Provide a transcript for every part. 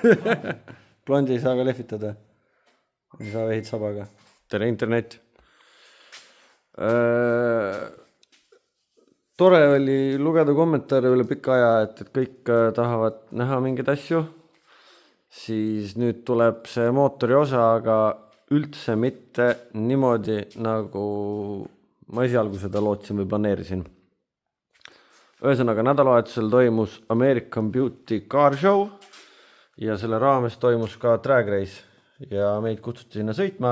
Blondi ei saa ka lehvitada. Ei saa vehid sabaga. Tere internet. Tore oli lugeda kommentaare üle pika aja, et kõik tahavad näha mingeid asju. Siis nüüd tuleb see mootori osa, aga üldse mitte niimoodi, nagu ma esialgu seda lootsin või planeerisin. Ühesõnaga nädalavahetusel toimus American Beauty Car Show ja selle raames toimus ka drag race ja meid kutsuti sinna sõitma.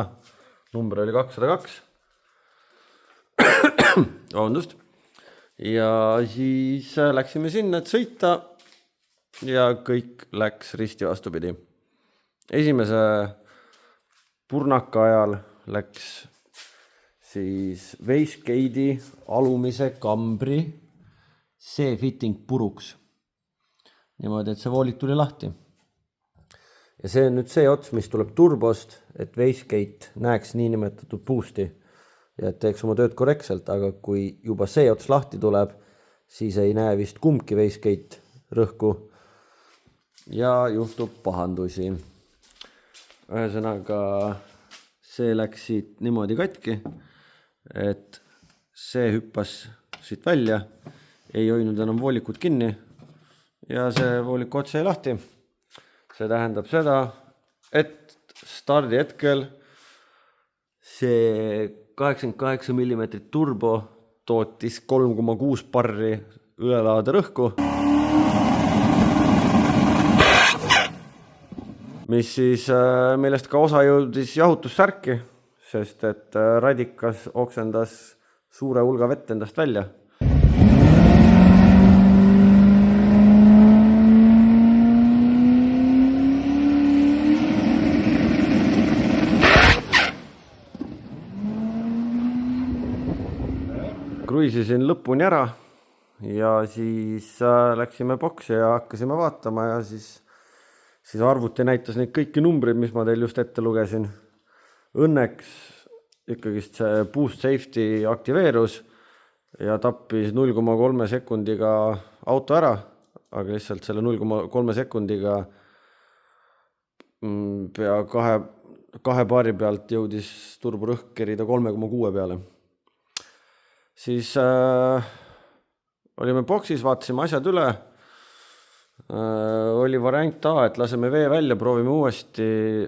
Number oli 202. Vabandust. Ja siis läksime sinna, et sõita ja kõik läks risti vastupidi. Esimese purnaka ajal läks siis Wastegate'i alumise kambri see fitting puruks. Niimoodi, et see voolik tuli lahti. Ja see on nüüd see ots, mis tuleb turbost, et Wastegate näeks niinimetatud boost'i ja et teeks oma tööd korrektselt, aga kui juba see ots lahti tuleb, siis ei näe vist kumbki Wastegate rõhku ja juhtub pahandusi. Ühesõnaga see läks siit niimoodi katki, et see hüppas siit välja, ei hoidnud enam voolikut kinni ja see vooliku ots jäi lahti. See tähendab seda, et stardi hetkel see 88 mm turbo tootis 3,6 barri ülelaade rõhku, mis siis millest ka osa jõudis jahutussärki, sest et radikas oksendas suure hulga vett endast välja. Kruisisin lõpuni ära ja siis läksime boksi ja hakkasime vaatama ja siis arvuti näitas neid kõiki numbreid, mis ma teil just ette lugesin. Õnneks ikkagist see boost safety aktiveerus ja tappis 0,3 sekundiga auto ära, aga lihtsalt selle 0,3 sekundiga pea kahe baari pealt jõudis turborõhk kerida 3,6 peale. Siis olime boksis, vaatasime asjad üle. Oli variant A, et laseme vee välja, proovime uuesti,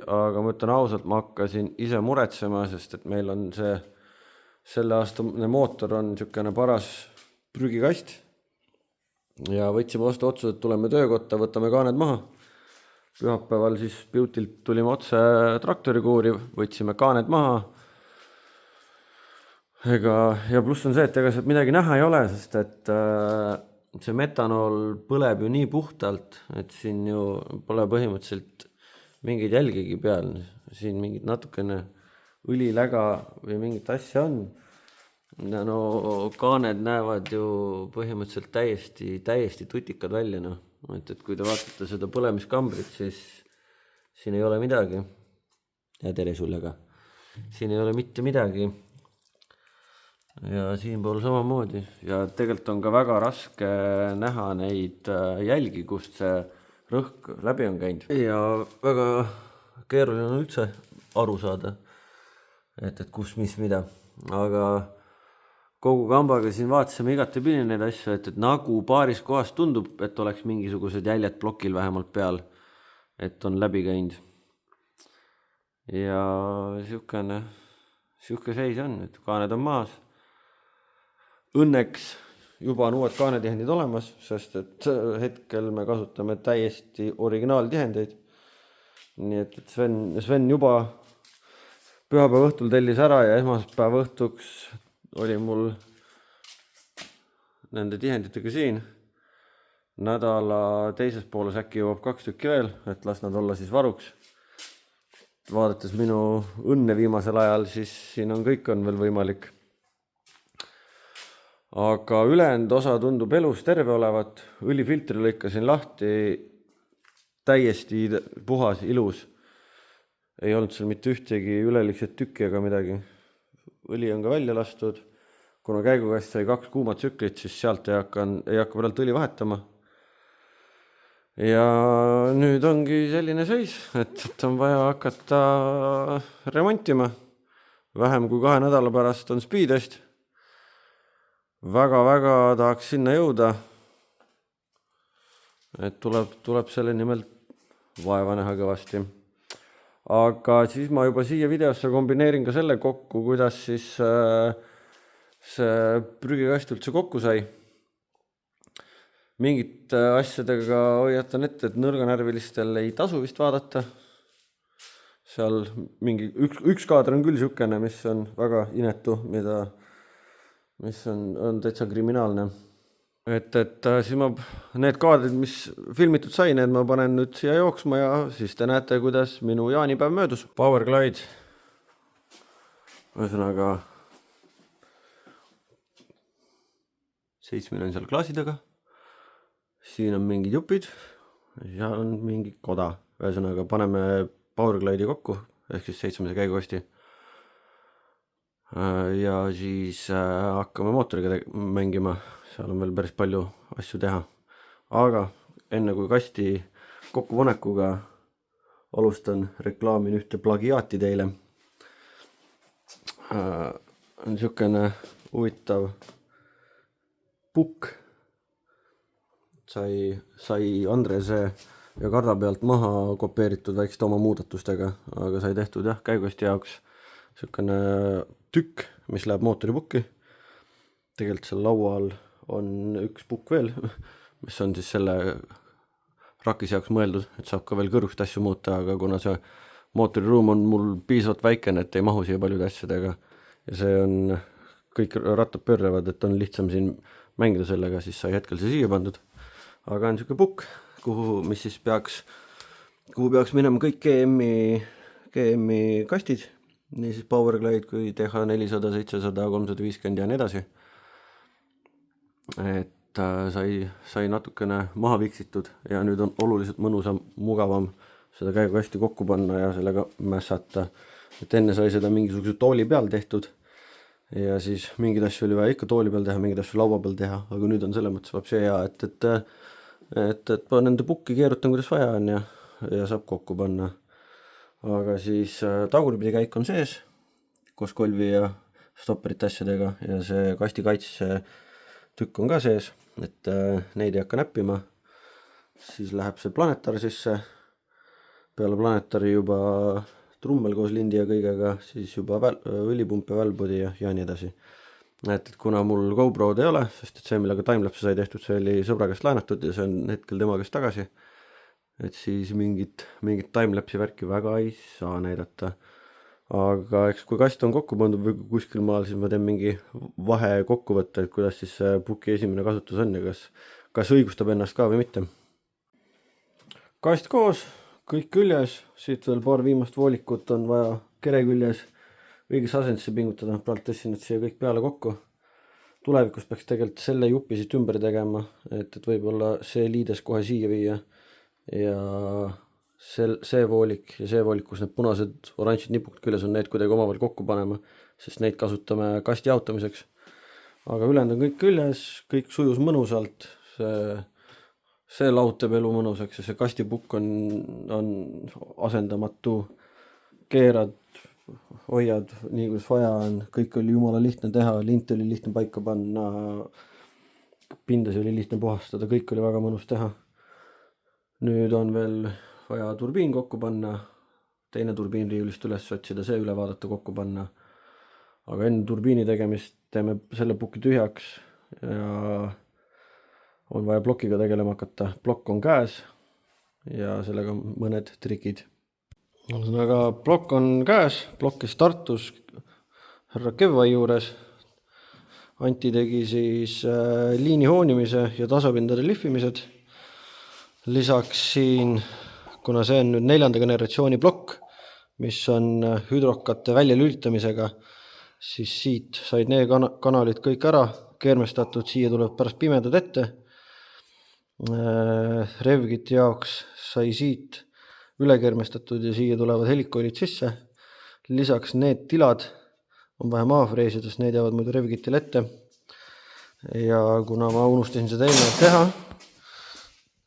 aga ma ütlen ausalt, ma hakkasin ise muretsema, sest et meil on selle aastane mootor on niisugune paras prügikast ja võtsime vastu otsuse, et tuleme töökotta, võtame kaaned maha. Pühapäeval siis Beautylt tulime otse traktorikuuri, võtsime kaaned maha. Ja pluss on see, et ega sealt midagi näha ei ole, sest et see metanool põleb ju nii puhtalt, et siin ju pole põhimõtteliselt mingeid jälgigi peal. Siin mingid natukene õliläga või mingit asja on. Ja no kaaned näevad ju põhimõtteliselt täiesti tutikad välja. No. Et kui te vaatate seda põlemiskambrit, siis siin ei ole midagi. Ja tere sulle ka. Siin ei ole mitte midagi. Ja siinpool samamoodi ja tegelikult on ka väga raske näha neid jälgi, kust see rõhk läbi on käinud ja väga keeruline on üldse aru saada, et kus, mis, mida, aga kogu kambaga siin vaatasime igatepidi neid asju, et nagu paaris kohas tundub, et oleks mingisugused jäljed plokil vähemalt peal, et on läbi käinud ja siuke seis on, et kaaned on maas. Õnneks juba on uued kaanetihendid olemas, sest et hetkel me kasutame täiesti originaaltihendeid. Nii et Sven juba pühapäeva õhtul tellis ära ja esmaspäeva õhtuks oli mul nende tihenditega siin. Nädala teises pooles äkki jõuab 2 tükki veel, et las nad olla siis varuks. Vaadates minu õnne viimasel ajal, siis siin on kõik on veel võimalik. Aga ülejäänud osa tundub elus terve olevat, õlifiltri lõikasin lahti, täiesti puhas, ilus. Ei olnud seal mitte ühtegi üleliigset tükki ega midagi. Õli on ka välja lastud. Kuna käigukast sai 2 kuumat tsüklit, siis sealt ei hakka praegu õli vahetama. ja nüüd ongi selline seis, et on vaja hakata remontima. Vähem kui 2 nädala pärast on speedtest. Väga tahaks sinna jõuda. Et tuleb selle nimel vaeva näha kõvasti. Aga siis ma juba siia videosse kombineerin ka selle kokku, kuidas siis see prügikast üldse kokku sai. Mingite asjadega hoiatan ette, et nõrganärvilistel ei tasu vist vaadata. Seal mingi üks kaader on küll siukene, mis on väga inetu, mis on täitsa kriminaalne. Et siis ma need kaadrid, mis filmitud sai, need ma panen nüüd siia jooksma ja siis te näete, kuidas minu jaanipäev möödus. Powerglide. Ühesõnaga 7 on seal klaasi taga. Siin on mingid jupid. Seal on mingi koda. Ühesõnaga paneme Powerglide'i kokku, ehk siis 7 käigukasti. Ja siis hakkame mootoriga mängima. Seal on veel päris palju asju teha. Aga enne kui kasti kokkupanekuga alustan, reklaamin ühte plagiaati teile. On siukene huvitav pukk. Sai Andrese ja Karda pealt maha kopeeritud väikeste oma muudatustega, aga sai tehtud käigukasti jaoks siukene tükk, mis läheb mootoripukki. Tegelikult seal laual on üks pukk veel, mis on siis selle rakis jaoks mõeldud, et saab ka veel kõrgust asju muuta, aga kuna see mootoriruum on mul piisavalt väikene, et ei mahu siia paljude asjadega ja see on, kõik rattad pöörlevad, et on lihtsam siin mängida sellega, siis sai hetkel see siia pandud. Aga on siuke pukk, kuhu peaks minema kõik GM-i kastid, nii siis Powerglide kui TH400, 700, 350 ja nii edasi. Et sai natukene maha viksitud ja nüüd on oluliselt mõnusam, mugavam seda käigukasti kokku panna ja sellega mässata. Et enne sai seda mingisuguse tooli peal tehtud ja siis mingid asju oli vaja ikka tooli peal teha, mingid asju laua peal teha, aga nüüd on selles mõttes see hea, et nende pukki keerutan, kuidas vaja on ja saab kokku panna. Aga siis tagurpidi käik on sees koos kolvi ja stopperite asjadega ja see kasti kaitse tükk on ka sees, et neid ei hakka näppima. Siis läheb see planetar sisse, peale planetari juba trummel koos lindi ja kõigega, siis juba õlipump ja välbodi ja nii edasi. Et kuna mul GoPro'd ei ole, sest et see, millega timelapse sai tehtud, see oli sõbra käest laenatud ja see on hetkel tema käest tagasi. Et siis mingit timelapsi värki väga ei saa näidata. Aga eks kui kast on kokku pandud või kuskil maal, siis ma teen mingi vahe kokkuvõtte, et kuidas siis see puki esimene kasutus on ja kas õigustab ennast ka või mitte. Kast koos, kõik küljes, siit veel paar viimast voolikut on vaja kere küljes õiges asendisse pingutada, praegu tõssin, et siia kõik peale kokku. Tulevikus peaks tegelikult selle jupi siit ümber tegema, et võib-olla see liides kohe siia viia ja see voolik ja see voolik, kus need punased oranžid nipukad küljes on, need kuidagi omavahel kokku panema, sest neid kasutame kasti jaotamiseks. Aga ülejäänud on kõik küljes, kõik sujus mõnusalt, see lahutab elu mõnusaks ja see kastipukk on asendamatu, keerad, hoiad nii kuidas vaja on, kõik oli jumala lihtne teha, lint oli lihtne paika panna, pindasi oli lihtne puhastada, kõik oli väga mõnus teha. Nüüd on veel vaja turbiin kokku panna, teine turbiin riiulist üles otsida, see üle vaadata, kokku panna. Aga enne turbiini tegemist teeme selle puki tühjaks ja on vaja plokiga tegelema hakata. Plokk on käes ja sellega mõned trikid. Aga plokk on käes, plokkis Tartus härra Kevvai juures. Anti tegi siis liini hoonimise ja tasapindade lihvimised. Lisaks siin, kuna see on nüüd 4. generatsiooni plokk, mis on hüdrokate välja lülitamisega, siis siit said need kanalid kõik ära keermestatud, siia tuleb pärast pimedad ette. Revkiti jaoks sai siit üle keermestatud ja siia tulevad helikoilid sisse. Lisaks need tilad on vaja maha freesida, sest need jäävad muidu revkitil ette. Ja kuna ma unustasin seda eelnevalt teha,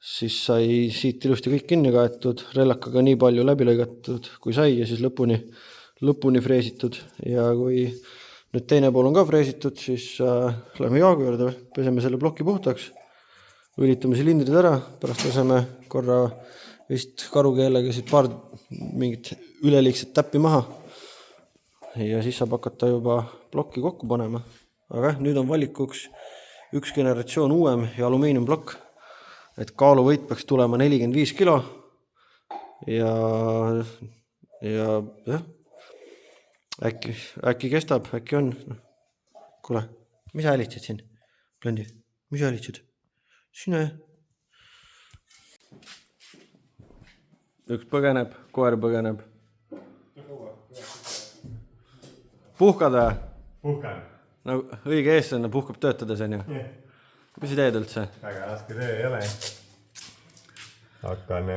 siis sai siit ilusti kõik kinni kaetud, relakaga nii palju läbi lõigatud kui sai ja siis lõpuni freesitud ja kui nüüd teine pool on ka freesitud, siis lähme jaagu juurde, peseme selle ploki puhtaks, õlitame silindrid ära, pärast laseme korra vist karukeelega siit paar mingit üleliigset täppi maha ja siis saab hakata juba plokki kokku panema. Aga nüüd on valikuks üks generatsioon uuem ja alumiiniumplokk, et kaaluvõit peaks tulema 45 kilo ja jah, äkki kestab, äkki on. Kuule, mis sa hälitsid siin, Blendi? Mis sa hälitsid? Sina jah? Üks põgeneb, koer põgeneb. Puhkad või? Puhkan. No õige eestlane puhkab töötades, on ju? Yeah. Mis sa teed üldse? Väga raske töö ei ole. Hakkan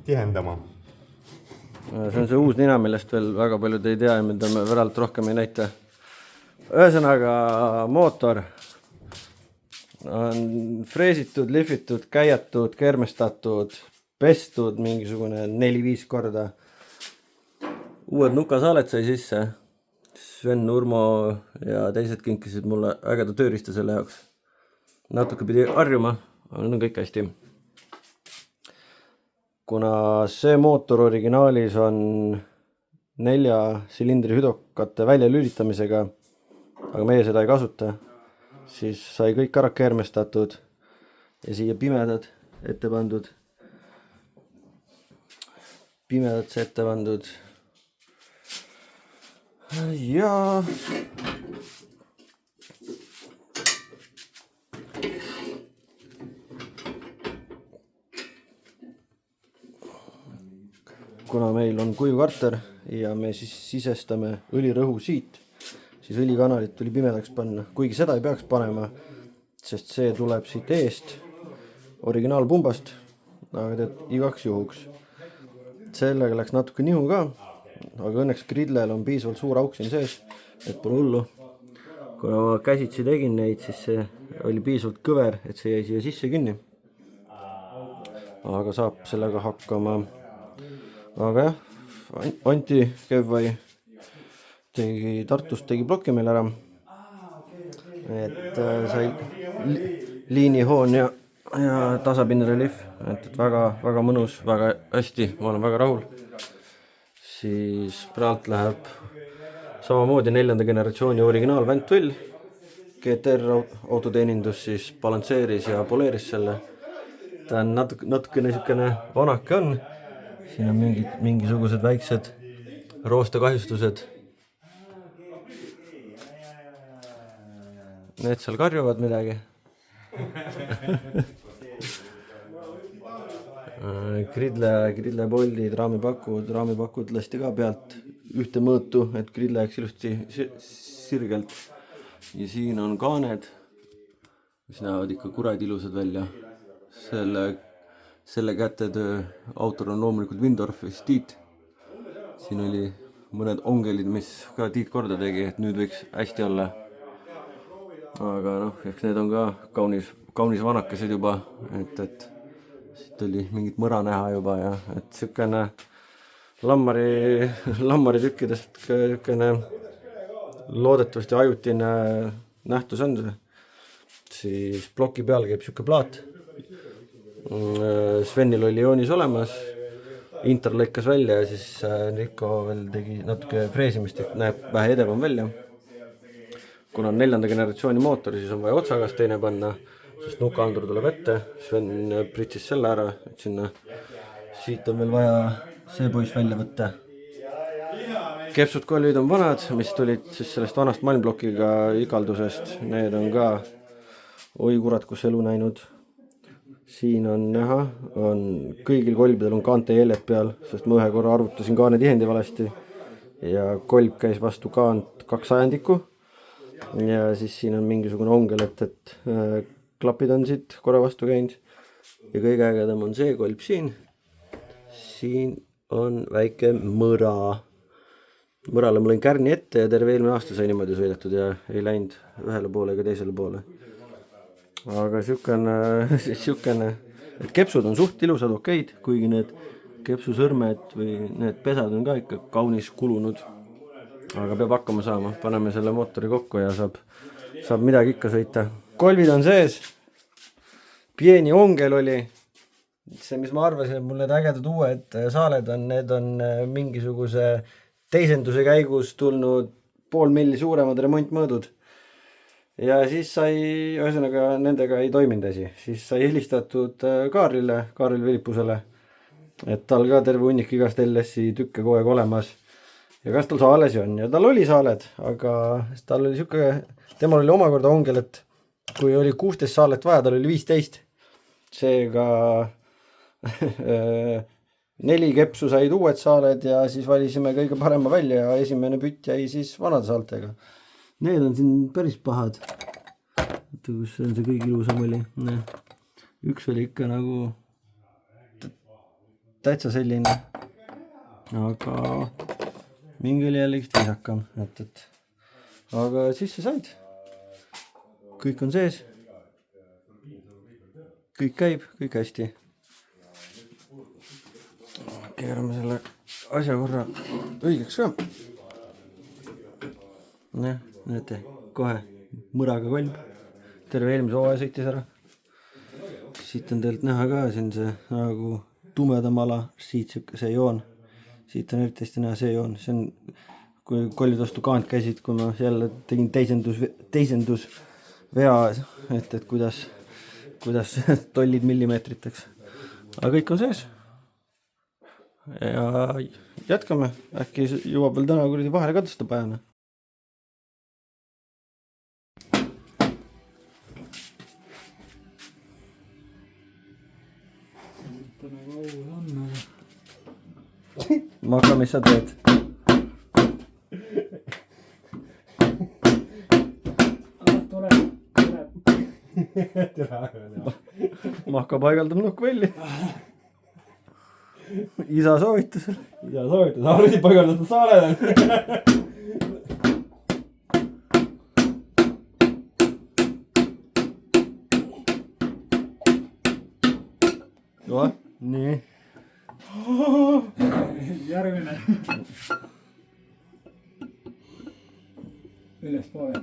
tihendama. See on see uus nina, millest veel väga paljud ei tea ja mida me veralt rohkem ei näita. Ühesõnaga mootor on freesitud, lihvitud, käiatud, kermestatud, pestud mingisugune 4-5 korda. Uued nukasaaled sai sisse. Sven Nurmo ja teised kinkisid mulle ägeda tööriista selle jaoks. Natuke pidi harjuma, aga nüüd on kõik hästi. Kuna see mootor originaalis on 4 silindri hüdokate välja lülitamisega, aga meie seda ei kasuta, siis sai kõik ära kermestatud ja siia pimedad ette pandud. Pimedad ette pandud. Ja kuna meil on kuiv karter ja me siis sisestame õlirõhu siit, siis õlikanalit tuli pimedaks panna, kuigi seda ei peaks panema, sest see tuleb siit eest originaalpumbast, aga tead igaks juhuks. Sellega läks natuke nihu ka, aga õnneks gridlel on piisavalt suur auk siin sees, et pole hullu. Kuna ma käsitsi tegin neid, siis see oli piisavalt kõver, et see jäi siia sisse kinni. Aga saab sellega hakkama. Aga jah, Anti Kevvai Tartust tegi ploki meil ära. Et sai liinihoon ja tasapinne relief, et väga mõnus, väga hästi, ma olen väga rahul. Siis praalt läheb samamoodi 4. generatsiooni originaal Ventvill. GTR autoteenindus siis balansseeris ja poleeris selle. Ta on natuke niisugune vanake on. Siin on mingisugused väiksed roostekahjustused. Need seal karjuvad midagi. Gridle poldid, raamipakud lasti ka pealt ühte mõõtu, et gridle jääks ilusti sirgelt. Ja siin on kaaned, mis näevad ikka kuradi ilusad välja. Selle kätetöö autor on loomulikult Windorfist Tiit. Siin oli mõned ongelid, mis ka Tiit korda tegi, et nüüd võiks hästi olla. Aga eks need on ka kaunis vanakesed juba, et siit oli mingit mõra näha juba ja et sükene lammari tükkidest loodetavasti ajutine nähtus on see. Siis ploki peal käib süke plaat. Svenil oli joonis olemas, Inter lõikas välja ja siis Niko veel tegi natuke freesimist, et näeb vähe edevam välja. Kuna on 4. generatsiooni mootor, siis on vaja otsakast teine panna, sest nukaandur tuleb ette. Sven pritsis selle ära, et sinna siit on veel vaja see poiss välja võtta. Kepsud kolvid on vanad, mis tulid siis sellest vanast malmblokiga igaldusest. Need on ka oi kurat, kus elu näinud. Siin on näha, kõigil kolbidel on kaante jäljed peal, sest ma ühe korra arvutasin kaane tihendi valesti ja kolb käis vastu kaant 2 sajandikku. Ja siis siin on mingisugune ongel, et klapid on siit korra vastu käinud ja kõige ägedam on see kolb siin. Siin on väike mõra. Mõrale ma lõin kärni ette ja terve eelmine aasta sai niimoodi sõidetud ja ei läinud ühele poole ega teisele poole. Aga sükene et kepsud on suht ilusad, okeid, kuigi need kepsusõrmed või need pesad on ka ikka kaunis kulunud. aga peab hakkama saama, paneme selle mootori kokku ja saab midagi ikka sõita. kolvid on sees, pieni ongel oli, see, mis ma arvasin, et mul need ägedad uued saaled on, need on mingisuguse teisenduse käigus tulnud 0,5 milli suuremad remontmõõdud. Ja siis sai, ühesõnaga nendega ei toiminud asi, siis sai helistatud Kaarl Vilipusele, et tal ka terve hunnik igast LS-i tükke kogu aeg olemas. Ja kas tal saalesi on? Ja tal oli saaled, aga tal oli siuke, temal oli omakorda ongel, et kui oli 16 saalet vaja, tal oli 15. Seega 4 kepsu said uued saaled ja siis valisime kõige parema välja ja esimene pütt jäi siis vanade saaltega. Need on siin päris pahad. Kus on see kõige ilusam oli? Üks oli ikka nagu täitsa selline, aga mingi oli jälle üks teisakam, et aga sisse said. Kõik on sees. Kõik käib, kõik hästi. Keerame selle asja korra õigeks ka. Näete, kohe mõraga kolb. Terve eelmise hooaja sõitis ära. Siit on tegelikult näha ka siin see nagu tumedam ala, siit see joon. Siit on eriti hästi näha see joon. See on, kui kollid vastu kaant käisid, kui ma jälle tegin teisendus vea, et kuidas tollid millimeetriteks. Aga kõik on sees. Ja jätkame. Äkki jõuab veel täna kuradi vahele ka tõsta pajana. Maka, mis sa teed? Maka paigaldab nukkvälli. Isa soovitusel. Arvesi paigaldatud saalele. Nii. Järgmine. Ülespoole.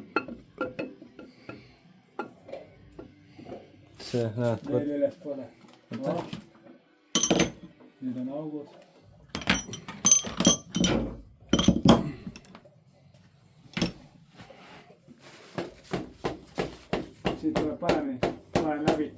See, näed. Veel ülespoole. Nüüd on augus. Siit tuleb paremini. Panen läbi.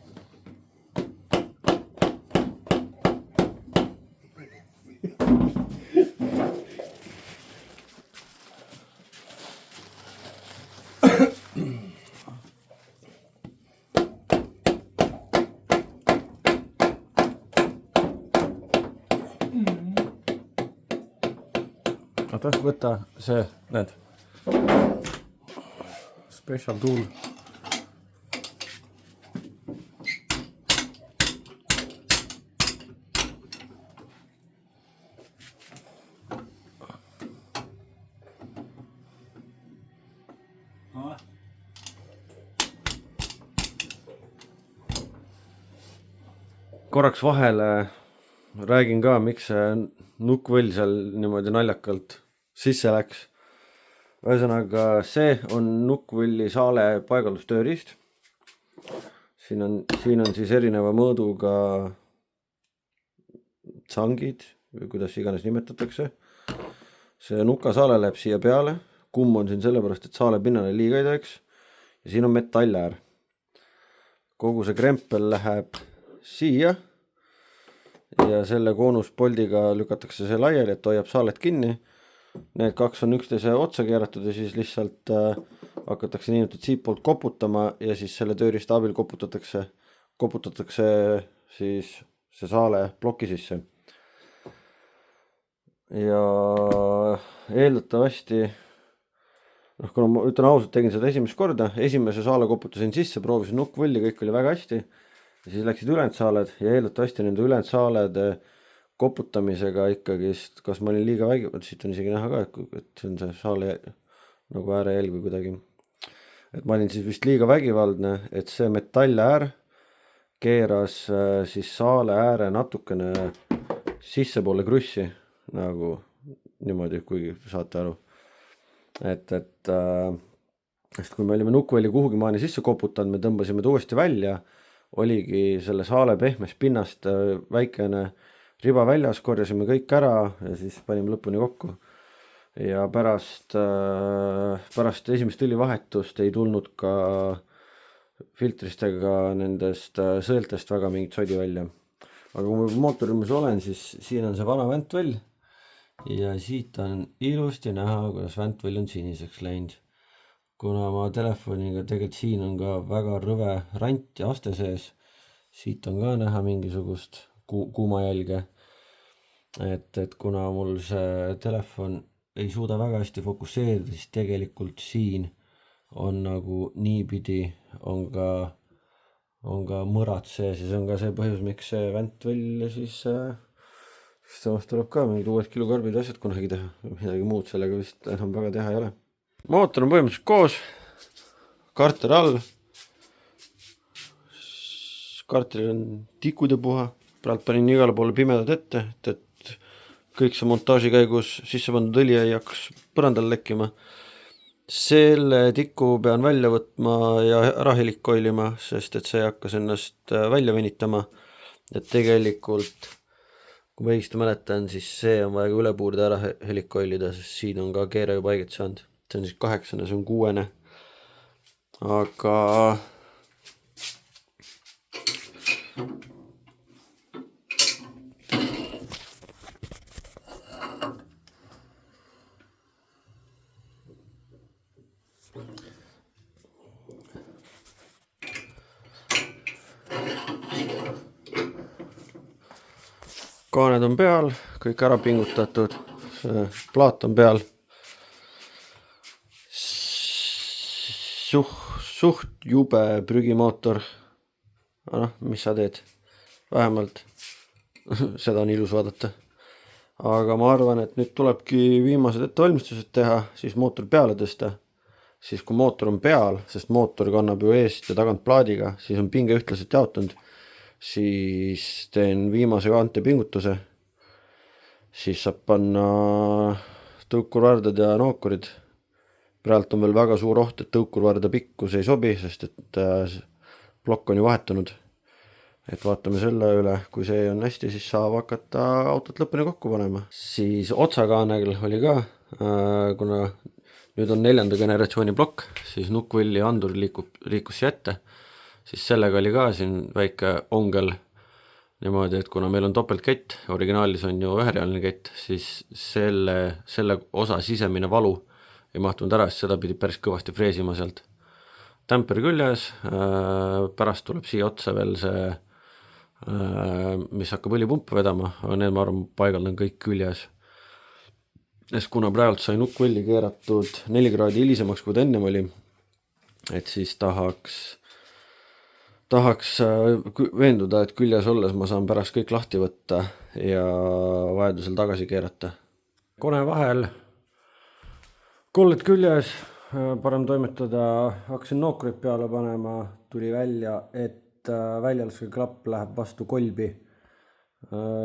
Oota, võta see, näed. Special tool. Korraks vahele räägin ka, miks see nukkvõll seal niimoodi naljakalt sisse läks. Ühesõnaga, see on nukkvõlli saale paigaldustööriist. Siin on siis erineva mõõduga tsangid, või kuidas iganes nimetatakse. See nukasaale läheb siia peale. Kumm on siin sellepärast, et saale pinnale liiga ei teeks. Ja siin on metalläär. Kogu see krempel läheb siia ja selle koonuspoldiga lükatakse see laiali, et hoiab saalet kinni. Need kaks on üksteise otsa keeratud ja siis lihtsalt hakatakse nii, et siit poolt koputama ja siis selle tööriista abil koputatakse siis see saale ploki sisse. Ja eeldatavasti, kuna ma ütlen ausalt, tegin seda esimest korda, esimese saale koputasin sisse, proovisin nukkvõlli, kõik oli väga hästi. Ja siis läksid ülejäänud saaled ja eeldatavasti nende ülejäänud saalede koputamisega ikkagist, kas ma olin liiga vägivald, siit on isegi näha ka, et see on see saale nagu äärejälg või kuidagi. Et ma olin siis vist liiga vägivaldne, et see metalläär keeras siis saale ääre natukene sissepoole krussi, nagu niimoodi, kui saate aru. Sest kui me olime Nukkvälli kuhugi maani sisse koputanud, me tõmbasime ta uuesti välja, oligi selle saale pehmest pinnast väikene riba väljas, korjasime kõik ära ja siis panime lõpuni kokku. Ja pärast esimest õlivahetust ei tulnud ka filtrist ega nendest sõeltest väga mingit sodi välja. Aga kui ma mootoriruumis olen, siis siin on see vana väntvõll ja siit on ilusti näha, kuidas väntvõll on siniseks läinud. Kuna ma telefoniga tegelikult siin on ka väga rõve rant ja aste sees, siit on ka näha mingisugust kuumajälge. Et kuna mul see telefon ei suuda väga hästi fokusseerida, siis tegelikult siin on nagu niipidi on ka mõrad sees ja see on ka see põhjus, miks see väntvõll ja siis samast tuleb ka mingid uued kilukarbid ja asjad kunagi teha. Midagi muud sellega vist enam väga teha ei ole. Mootor on põhimõtteliselt koos, karter all, karteril on tikud ja puha, praegu panin igale poole pimedad ette, et kõik see montaaži käigus sisse pandud õli ei hakkas põrandal lekkima. Selle tiku pean välja võtma ja ära helikoilima, sest et see hakkas ennast välja venitama. Et tegelikult, kui ma õigesti mäletan, siis see on vaja üle puurde ära helikoilida, sest siin on ka keere juba haiget saanud. See on siis 8, see on 6. Aga kaaned on peal, kõik ära pingutatud, plaat on peal. Suht jube prügimootor. Mis sa teed? Vähemalt seda on ilus vaadata. Aga ma arvan, et nüüd tulebki viimased ettevalmistused teha, siis mootor peale tõsta. Siis kui mootor on peal, sest mootor kannab ju eest ja tagant plaadiga, siis on pinge ühtlaselt jaotunud. Siis teen viimase antepingutuse. Siis saab panna tõukurvardad ja nookurid. Praegu on veel väga suur oht, et tõukurvarda pikkus ei sobi, sest et plokk on ju vahetunud. Et vaatame selle üle, kui see on hästi, siis saab hakata autot lõpuni kokku panema. Siis otsakaanel oli ka, kuna nüüd on 4. generatsiooni plokk, siis Nukkvälli andur liikus siia ette. Siis sellega oli ka siin väike ongel niimoodi, et kuna meil on topeltkett, originaalis on ju üherealine kett, siis selle osa sisemine valu ei mahtunud ära, sest seda pidi päris kõvasti freesima sealt. Tämper küljes, pärast tuleb siia otsa veel see, mis hakkab õlipumpa vedama, aga need ma arvan paigaldan kõik küljes. Sest kuna praegu sai Nukkvälli keeratud 4 kraadi hilisemaks, kui ta ennem oli, et siis tahaks veenduda, et küljes olles ma saan pärast kõik lahti võtta ja vajadusel tagasi keerata. Kone vahel, kolled küljes, parem toimetada, hakkasin nookurid peale panema, tuli välja, et väljalaske klapp läheb vastu kolbi.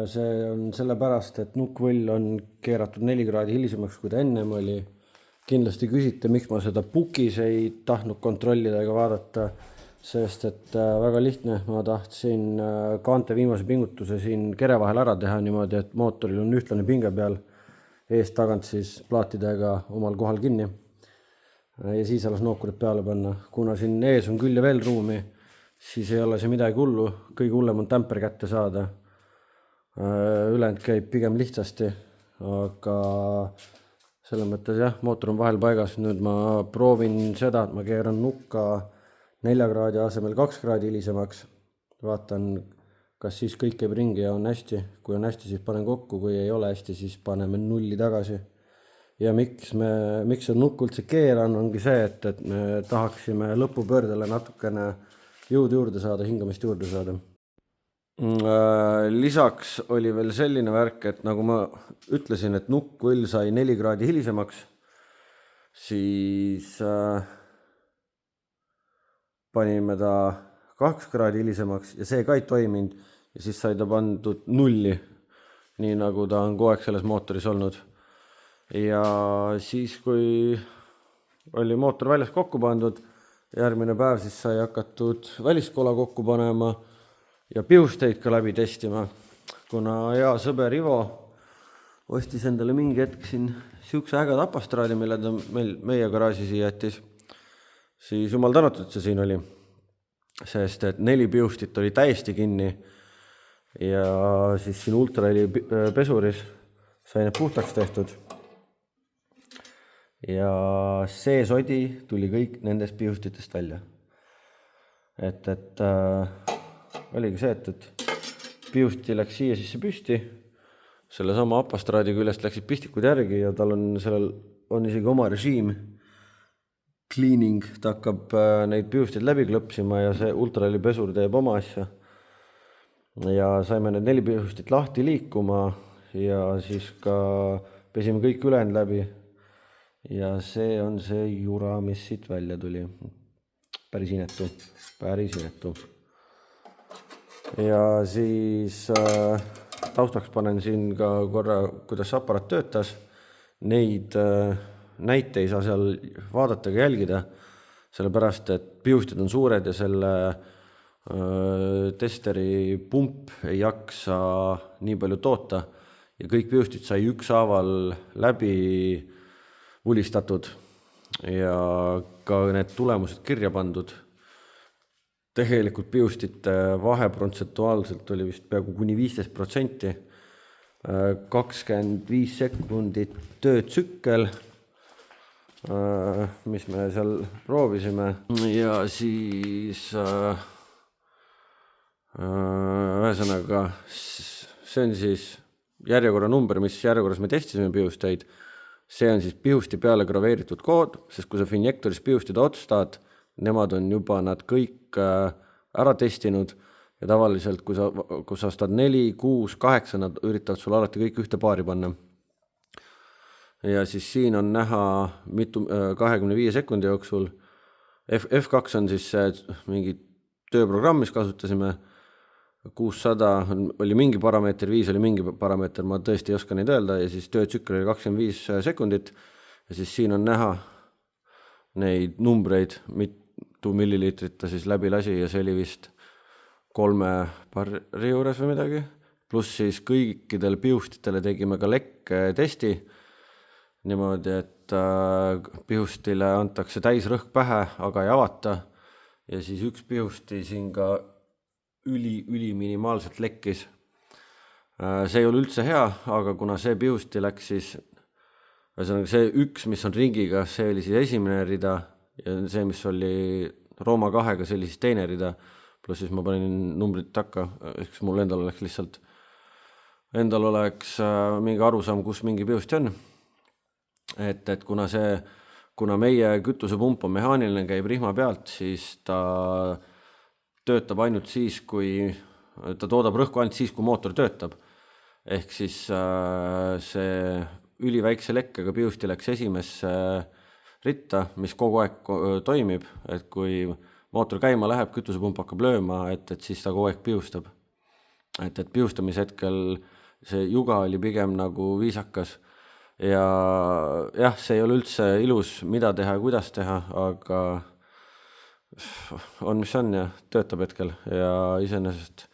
See on sellepärast, et Nukkvõll on keeratud 4 kraadi hilisemaks, kui ta ennem oli. Kindlasti küsite, miks ma seda pukis ei tahtnud kontrollida ega vaadata, sest et väga lihtne, ma tahtsin kaante viimase pingutuse siin kere vahel ära teha niimoodi, et mootoril on ühtlane pinge peal, eest tagant siis plaatidega omal kohal kinni ja siis alles nookurid peale panna. Kuna siin ees on küll ja veel ruumi, siis ei ole see midagi hullu, kõige hullem on tämper kätte saada. Ülejäänud käib pigem lihtsasti, aga selles mõttes jah, mootor on vahel paigas. Nüüd ma proovin seda, et ma keeran nukka 4 kraadi asemel 2 kraadi hilisemaks. Vaatan, kas siis kõik käib ringi ja on hästi. Kui on hästi, siis panen kokku, kui ei ole hästi, siis paneme 0 tagasi. Ja miks on nukk üldse keeran, ongi see, et me tahaksime lõpupöördele natukene jõudu juurde saada, hingamist juurde saada. Lisaks oli veel selline värk, et nagu ma ütlesin, et Nukkvõll sai 4 kraadi hilisemaks, siis panime ta 2 kraadi hilisemaks ja see ka ei toiminud ja siis sai ta pandud 0, nii nagu ta on kogu aeg selles mootoris olnud. Ja siis, kui oli mootor väljas kokku pandud, järgmine päev siis sai hakatud väliskola kokku panema ja piusteid ka läbi testima, kuna hea sõber Ivo ostis endale mingi hetk siin siukse ägeda apastraadi, mille ta meie garaaži siia jättis. Siis jumal tänatud, see siin oli, sest et 4 piustit oli täiesti kinni ja siis siin ultraheli pesuris sai need puhtaks tehtud. Ja see sodi tuli kõik nendest piustitest välja. Et oligi see, et piusti läks siia sisse püsti, selle sama apastraadi küljest läksid pistikud järgi ja tal on sellel on isegi oma režiim, cleaning, ta hakkab neid piustid läbi klõpsima ja see ultraheli pesur teeb oma asja. Ja saime need 4 piustit lahti liikuma ja siis ka pesime kõik ülejäänud läbi. Ja see on see jura, mis siit välja tuli. Päris inetu. Ja siis taustaks panen siin ka korra, kuidas see aparaat töötas. Neid näite ei saa seal vaadata ega jälgida, sellepärast, et piustid on suured ja selle testeri pump ei jaksa nii palju toota ja kõik piustid sai ükshaaval läbi vulistatud ja ka need tulemused kirja pandud. Tegelikult piustite vahe protsentuaalselt oli vist peaaegu kuni 15%, 25 sekundit töötsükkel, mis me seal proovisime ja siis ühesõnaga see on siis järjekorra number, mis järjekorras me testisime piusteid. See on siis piusti peale graveeritud kood, sest kui sa Finjektoris piustid otsustad, nemad on juba nad kõik ära testinud ja tavaliselt, kui sa ostad 4, 6, 8, nad üritavad sul alati kõik ühte paari panna. Ja siis siin on näha 25 sekundi jooksul. F2 on siis mingi tööprogramm, mis kasutasime. 600 oli mingi parameeter, 5 oli mingi parameeter, ma tõesti ei oska neid öelda ja siis töötsükkel oli 25 sekundit ja siis siin on näha neid numbreid, mitu milliliitrit ta siis läbi lasi ja see oli vist 3 barri juures või midagi, pluss siis kõikidele piustitele tegime ka lekk-testi niimoodi, et piustile antakse täisrõhk pähe, aga ei avata ja siis üks piusti siin ka üli minimaalselt lekkis. See ei ole üldse hea, aga kuna see piusti läks siis, see üks, mis on ringiga, see oli siis esimene rida ja see, mis oli Rooma 2-ga, see oli siis teine rida, pluss siis ma panin numbrid takka, eks mul endal oleks mingi arusaam, kus mingi piusti on. Et kuna meie kütusepump on mehaaniline, käib rihma pealt, siis ta töötab ainult siis, kui ta toodab rõhku ainult siis, kui mootor töötab. Ehk siis see üliväikse lekkega piusti läks esimesse ritta, mis kogu aeg toimib, et kui mootor käima läheb, kütusepump hakkab lööma, et siis ta kogu aeg piustab. Et piustamise hetkel see juga oli pigem nagu viisakas ja jah, see ei ole üldse ilus, mida teha ja kuidas teha, aga on mis on ja töötab hetkel ja iseenesest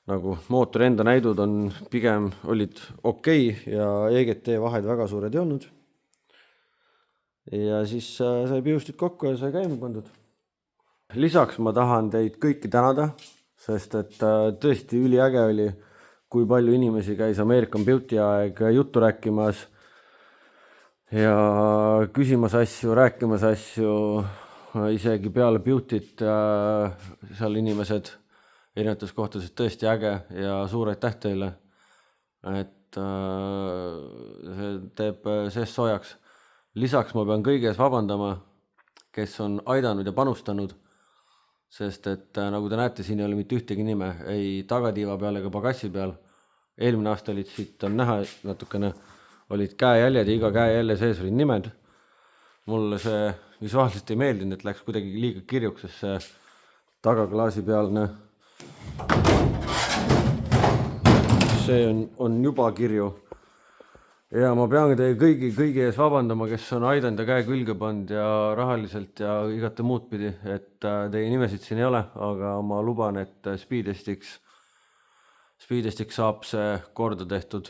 nagu mootori enda näidud on pigem olid okei ja EGT vahed väga suured ei olnud. Ja siis sai piustid kokku ja sai käima pandud. Lisaks ma tahan teid kõiki tänada, sest et tõesti üliäge oli, kui palju inimesi käis American Beauty aeg juttu rääkimas ja küsimas asju, rääkimas asju, isegi peale beauty't seal inimesed erinevates kohtades tõesti äge ja suur aitäh teile, et see teeb sees soojaks. Lisaks ma pean kõiges vabandama, kes on aidanud ja panustanud, sest et nagu te näete, siin ei ole mitte ühtegi nime, ei tagatiiva peal ega pagassi peal. Eelmine aasta olid siit on näha natukene, olid käejäljed ja iga käejälje sees olid nimed. Mulle see visuaalselt ei meeldinud, et läks kuidagi liiga kirjuks, sest see tagaklaasipealne. See on juba kirju. Ja ma pean teie kõigi ees vabandama, kes on aidanud ja käe külge pannud ja rahaliselt ja igate muud pidi, et teie nimesid siin ei ole, aga ma luban, et Speedestiks saab see korda tehtud.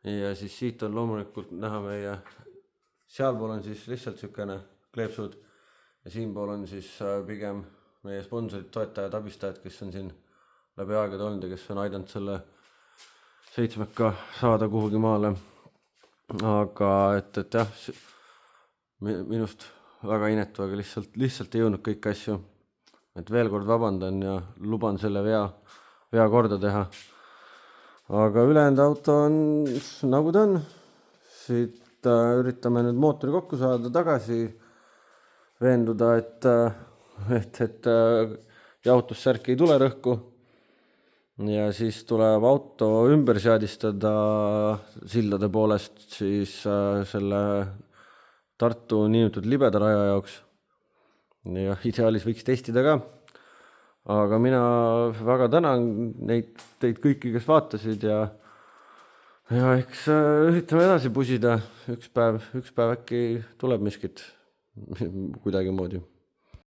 Ja siis siit on loomulikult näha meie, sealpool on siis lihtsalt sükene kleepsud ja siinpool on siis pigem meie sponsorid, toetajad, abistajad, kes on siin läbi aegade olnud ja kes on aidanud selle 7 saada kuhugi maale. Aga et jah, minust väga inetu, aga lihtsalt ei jõudnud kõiki asju. Et veel kord vabandan ja luban selle vea korda teha. Aga ülejäänud auto on nagu ta on. Siit üritame nüüd mootori kokku saada, tagasi veenduda, et jahutussärk ei tule rõhku. Ja siis tuleb auto ümber seadistada sildade poolest siis selle Tartu niinimetatud libeda raja jaoks. Ja ideaalis võiks testida ka. Aga mina väga tänan teid kõiki, kes vaatasid ja eks üritame edasi pusida. Üks päev äkki tuleb miskit kuidagi moodi.